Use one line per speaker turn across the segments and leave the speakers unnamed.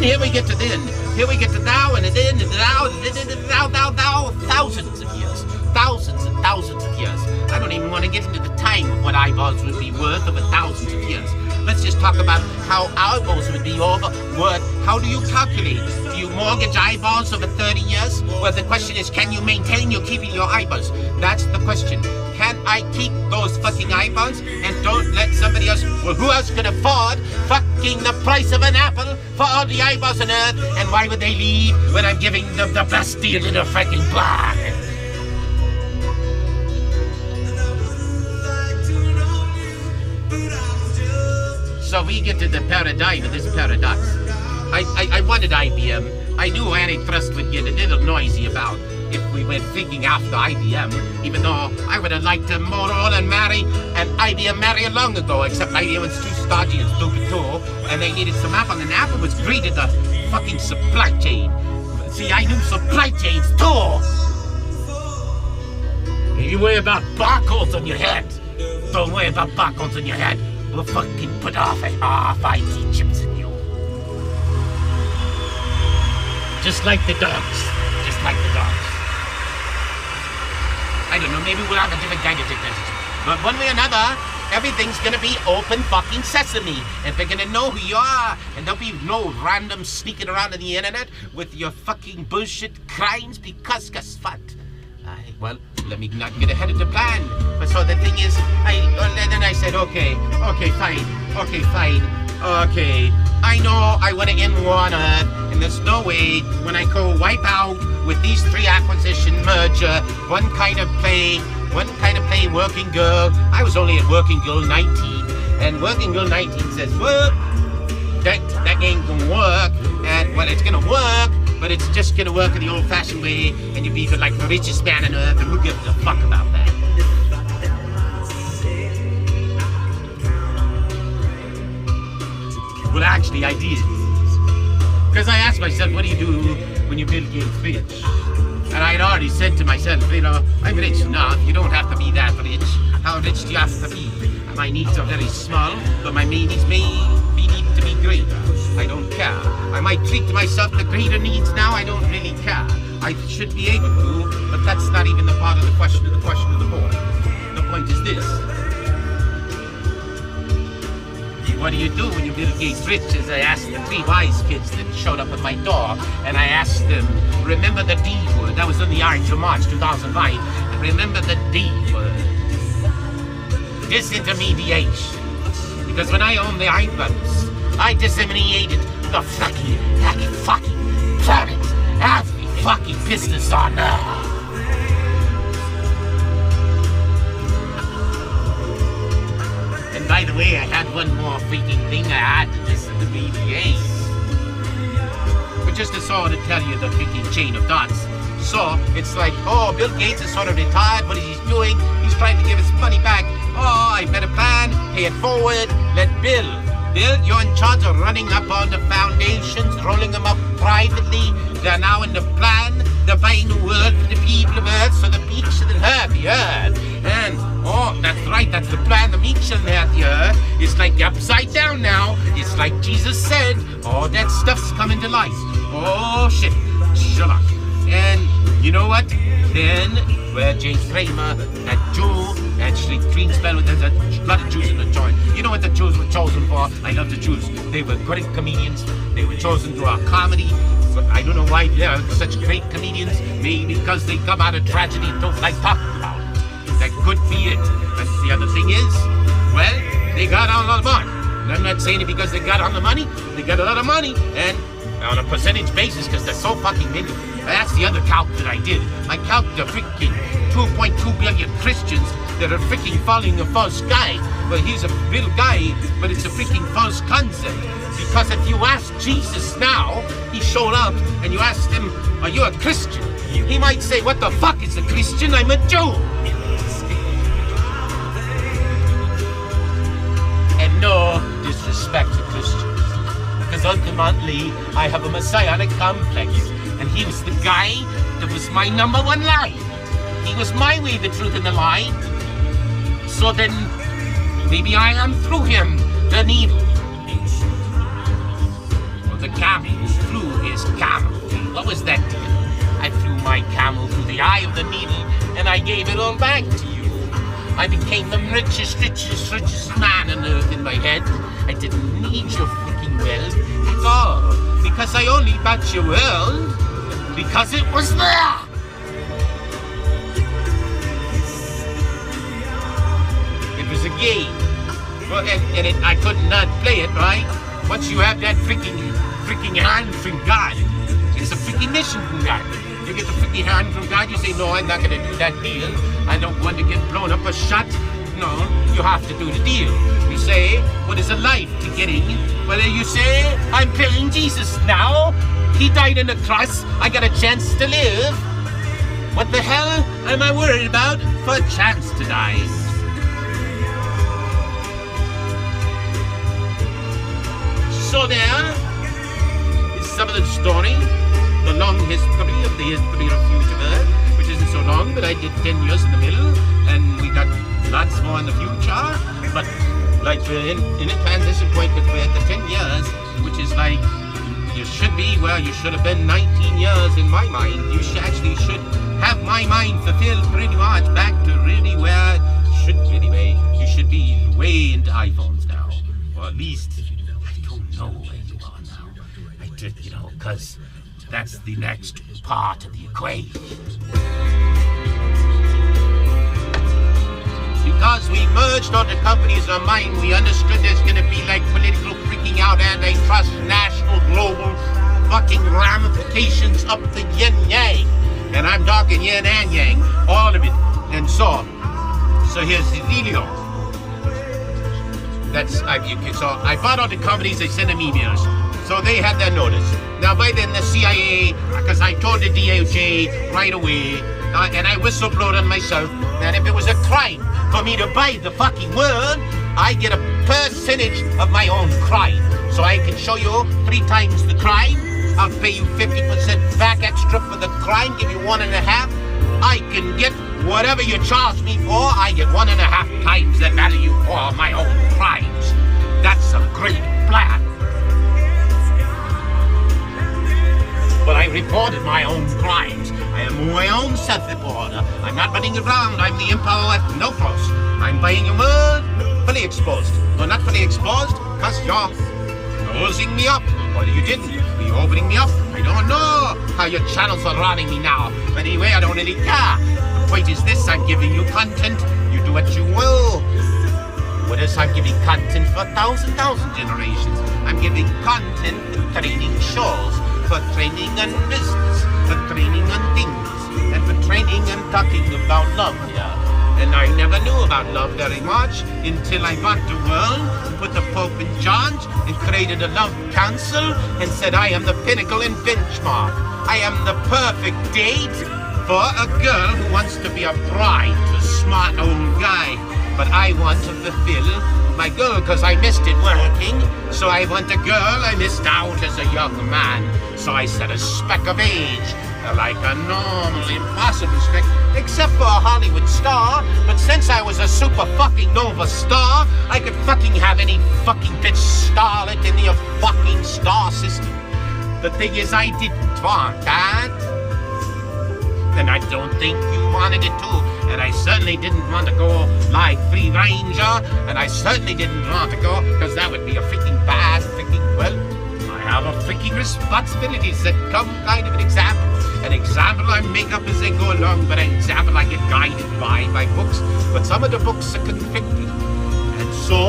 here we get to then. Here we get to now, and then, and now, now, thousands of years. Thousands and thousands of years. I don't even want to get into the time of what eyeballs would be worth over thousands of years. Let's just talk about how eyeballs would be worth. How do you calculate? Do you mortgage eyeballs over 30 years? Well, the question is, can you maintain your keeping your eyeballs? That's the question. Can I keep those fucking eyeballs and don't let somebody else? Well, who else can afford fucking the price of an apple for all the eyeballs on earth? And why would they leave when I'm giving them the best deal in the fucking block? So we get to the paradigm of this paradox. I wanted IBM. I knew antitrust would get a little noisy about if we went thinking after IBM, even though I would have liked to Motorola and marry and IBM marry long ago, except IBM was too stodgy and stupid too, and they needed some Apple, and Apple was great at the fucking supply chain. See, I knew supply chains too. If you worry about barcodes on your head, don't worry about barcodes on your head. We'll fucking put half IT chips in you. Just like the dogs. Just like the dogs. I don't know, maybe we'll have a different kind of technology. But one way or another, everything's gonna be open fucking sesame. And they're gonna know who you are. And there'll be no random sneaking around on the internet with your fucking bullshit crimes because guess what? Well, let me not get ahead of the plan. But so the thing is, then I said, okay, fine. I know I want to end war on Earth, and there's no way when I go wipe out with these 3 acquisition merger, one kind of play, Working Girl. I was only at Working Girl 19, and Working Girl 19 says, well, that ain't gonna work, and well, it's gonna work, but it's just gonna work in the old-fashioned way, and you'll be like the richest man on Earth, and who gives a fuck about that? Well, actually, I did. Because I asked myself, what do you do when you Bill Gates rich? And I'd already said to myself, you know, I'm rich enough, you don't have to be that rich. How rich do you have to be? My needs are very small, but my needs may need to be greater. I don't care. I might treat myself to greater needs now, I don't really care. I should be able to, but that's not even the part of the question of the point. The point is this. What do you do when you Bill Gates rich? As I asked the 3 wise kids that showed up at my door, and I asked them, remember the D word? That was on the Orange of March 2005. Remember the D word. Disintermediation. Because when I owned the eyeballs, I disseminated the fucking planet. Every fucking business on Earth. And by the way, I had one more freaking thing I had to disintermediate. But just to sort of tell you the freaking chain of dots. So, it's like, oh, Bill Gates is sort of retired, what is he doing? He's trying to give his money back. Oh, I better plan, pay it forward, let Bill, you're in charge of running up on the foundations, rolling them up privately. They're now in the plan, they're buying the world for the people of Earth, so the meek shall inherit the Earth. And, oh, that's right, that's the plan, the meek shall inherit the Earth. It's like upside down now. It's like Jesus said, all that stuff's coming to life. Oh, shit, shut up. And, you know what? Then, where James Kramer, that Jew, actually clean spell with there's a lot of Jews in the joint. You know what the Jews were chosen for? I love the Jews. They were great comedians. They were chosen through our comedy. But I don't know why they're such great comedians. Maybe because they come out of tragedy and don't like talking about it. That could be it. But the other thing is, well, they got a lot of money. And I'm not saying it because they got all the money. They got a lot of money. And on a percentage basis, because they're so fucking many. That's the other calc that I did. I calced the freaking 2.2 billion Christians that are freaking following a false guy. Well, he's a real guy, but it's a freaking false concept. Because if you ask Jesus now, he showed up, and you asked him, are you a Christian? He might say, what the fuck is a Christian? I'm a Jew. And no disrespect to Christians. Because ultimately, I have a messianic complex. And he was the guy that was my number 1 lie. He was my way, the truth, and the lie. So then, maybe I am through him, the needle. Well, the camel flew his camel. What was that deal? I flew my camel through the eye of the needle, and I gave it all back to you. I became the richest man on earth in my head. I didn't need your freaking wealth at all, because I only bought your world because it was there. It was a game. Well, and I could not play it, right? Once you have that freaking hand from God, it's a freaking mission from God. You get the freaking hand from God, you say, no, I'm not gonna do that deal. I don't want to get blown up or shot. No, you have to do the deal. You say, what is a life to getting? Well, you say, I'm paying Jesus now. He died on the cross. I got a chance to live. What the hell am I worried about for a chance to die? So there is some of the story, the long history of the history of future Earth, which isn't so long, but I did 10 years in the middle, and we got lots more in the future. But like we're in a transition point, because we're at the 10 years, which is like you should be where you should have been 19 years in my mind. You should have my mind fulfilled pretty much back to really where it should be anyway. You should be way into iPhones now, or at least I don't know where you are now. I just, because that's the next part of the equation. Because we merged all the companies of mine, we understood there's going to be like political freaking out, antitrust, national, global fucking ramifications up the yin-yang. And I'm talking yin and yang, all of it. And so here's the dealio. So I bought all the companies, they sent them emails. So they had their notice. Now by then the CIA, because I told the DOJ right away, and I whistleblowed on myself, that if it was a crime for me to buy the fucking world, I get a percentage of my own crime. So I can show you 3 times the crime. I'll pay you 50% back extra for the crime, give you 1.5. I can get whatever you charge me for, I get 1.5 times the value for my own crimes. That's a great plan. But I reported my own crimes. I am my own self-reporter. I'm not running around. I'm the Emperor at no cross. I'm buying your word fully exposed. No, not fully exposed, because you're closing me up. Or you didn't. You're opening me up. I don't know how your channels are running me now. But anyway, I don't really care. The point is this, I'm giving you content. You do what you will. What else? I'm giving content for thousand generations. I'm giving content for training shows, for training on business, for training on things, and for training and talking about love here. And I never knew about love very much until I bought the world, put the Pope in charge, and created a love council, and said I am the pinnacle and benchmark. I am the perfect date for a girl who wants to be a bride to a smart old guy. But I want to fulfill my goal because I missed it working. So I want a girl I missed out as a young man. So I set a spec of age, like a normal, impossible spec, except for a Hollywood star. But since I was a super fucking nova star, I could fucking have any fucking bitch starlet in the fucking star system. The thing is, I didn't want that. And I don't think you wanted it too. And I certainly didn't want to go like Free Ranger. And I certainly didn't want to go, because that would be a freaking bad freaking, well, I have a freaking responsibility to set some kind of an example. An example I make up as I go along, but an example I get guided by books. But some of the books are conflicting. And so,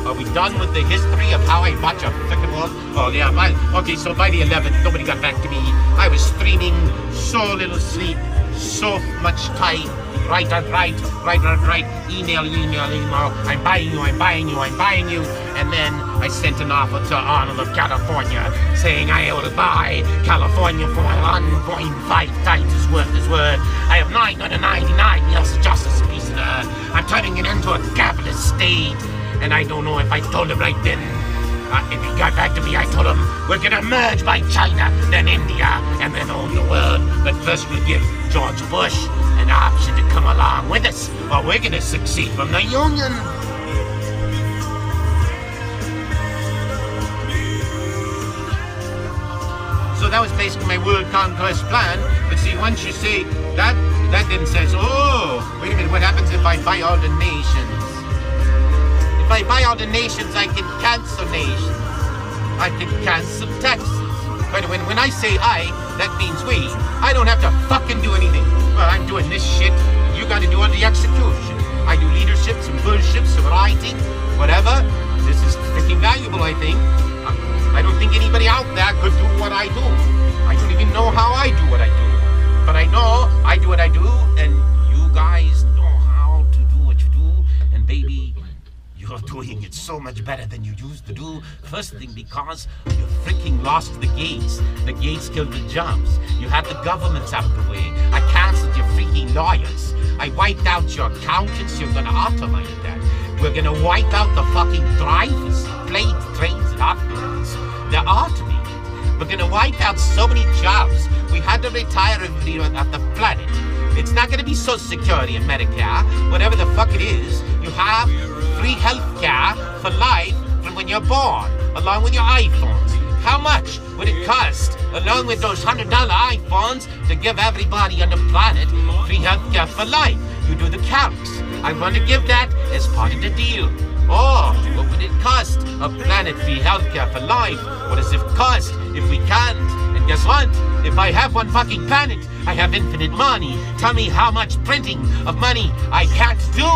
are we done with the history of how I bought your freaking world? Oh yeah, okay, so by the 11th, nobody got back to me. I was streaming, so little sleep, so much time. Right, email, I'm buying you. And then I sent an offer to Arnold of California, saying I will buy California for 1.5 times his worth. I have 999 years of justice, piece of earth. I'm turning it into a capitalist state. And I don't know if I told him right then. If he got back to me, I told him we're gonna merge by China, then India, and then own the world. But first we'll give George Bush an option to come along with us, or we're gonna succeed from the Union. that was basically my world conquest plan. But see, once you say that, that then says, oh, wait a minute, what happens if I buy all the nations? If I buy all the nations, I can cancel nations. I can cancel taxes. But when I say I, that means we. I don't have to fucking do anything. Well, I'm doing this shit. You gotta do all the execution. I do leadership, some bullshit, some writing, whatever. This is freaking valuable, I think. I don't think anybody out there could do what I do. I don't even know how I do what I do. But I know I do what I do, and you guys know how to do what you do. And baby, you're doing it so much better than you used to do. First thing, because you freaking lost the gates. The gates killed the jobs. You had the governments out of the way. I canceled your freaking lawyers. I wiped out your accountants. You're gonna automate that. We're gonna wipe out the fucking drivers, planes, trains, and automobiles. They're automated. We're gonna wipe out so many jobs. We had to retire everybody off the planet. It's not gonna be Social Security and Medicare, whatever the fuck it is. You have free healthcare for life from when you're born, along with your iPhones. How much would it cost, along with those $100 iPhones, to give everybody on the planet free healthcare for life? You do the calcs. I want to give that as part of the deal. Or, what would it cost? A planet-free healthcare for life? What does it cost if we can't? And guess what? If I have one fucking planet, I have infinite money. Tell me how much printing of money I can't do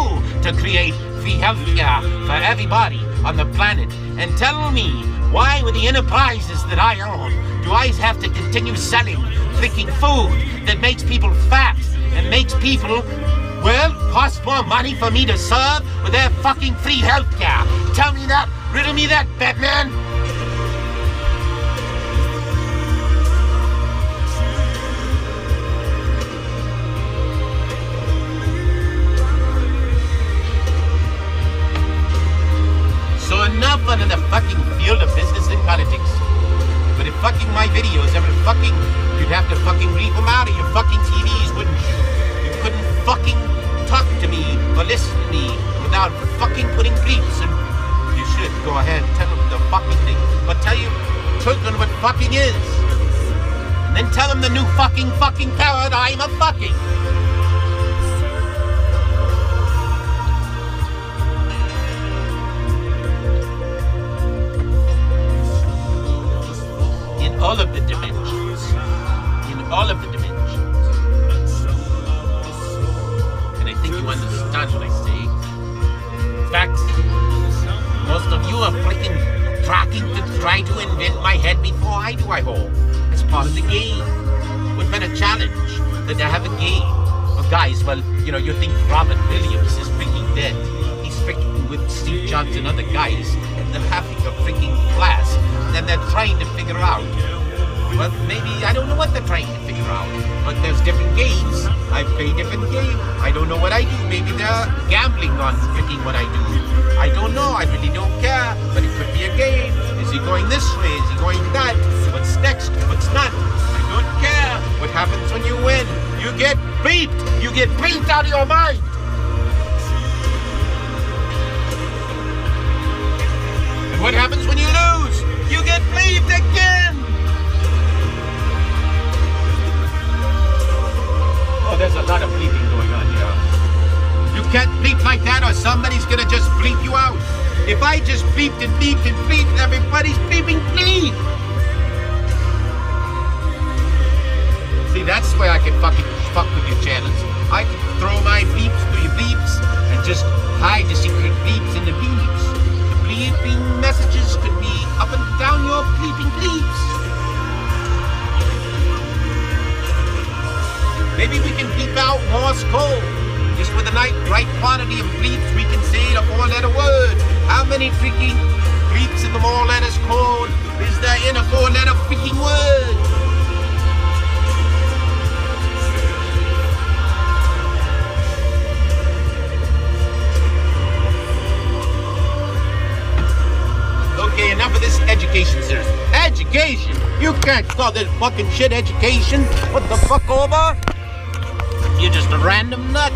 to create free healthcare for everybody on the planet. And tell me, why with the enterprises that I own, do I have to continue selling freaking food that makes people fat and makes people, well, cost more money for me to serve with their fucking free healthcare? Tell me that, riddle me that, Batman. So enough under the fucking field of business and politics. But if fucking my videos ever fucking, you'd have to fucking leave them out of your fucking TVs, wouldn't you? You couldn't fucking talk to me or listen to me without fucking putting bleeps. And you should go ahead and tell them the fucking thing. But tell your children what fucking is. And then tell them the new fucking paradigm of fucking. All of the dimensions. In all of the dimensions. And I think you understand what I say. In fact, most of you are freaking tracking to try to invent my head before I do, I hope. It's part of the game. What better challenge than to have a game? Well, guys, well, you know, you think Robert Williams is freaking dead. He's freaking with Steve Jobs and other guys, and they're having a freaking class. And they're trying to figure out, well, maybe, I don't know what they're trying to figure out, but there's different games. I play different games. I don't know what I do. Maybe they're gambling on freaking what I do. I don't know. I really don't care, but it could be a game. Is he going this way? Is he going that? What's next? What's not? I don't care. What happens when you win? You get bleeped. You get bleeped out of your mind. And what happens when you lose? You get bleeped again! Oh, there's a lot of bleeping going on here. You can't bleep like that or somebody's gonna just bleep you out. If I just bleeped and bleeped and bleeped, everybody's bleeping bleep! See, that's where I can fucking fuck with your channels. I can throw my bleeps through your bleeps and just hide the secret bleeps in the bleeps. Bleeping messages could be up and down your bleeping bleeps. Maybe we can bleep out Morse code. Just with the right quantity of bleeps, we can say the 4-letter word. How many freaking bleeps in the 4 letters code is there in a 4-letter freaking word? Okay, enough of this education series. Education? You can't call this fucking shit education. What the fuck over? You're just a random nut.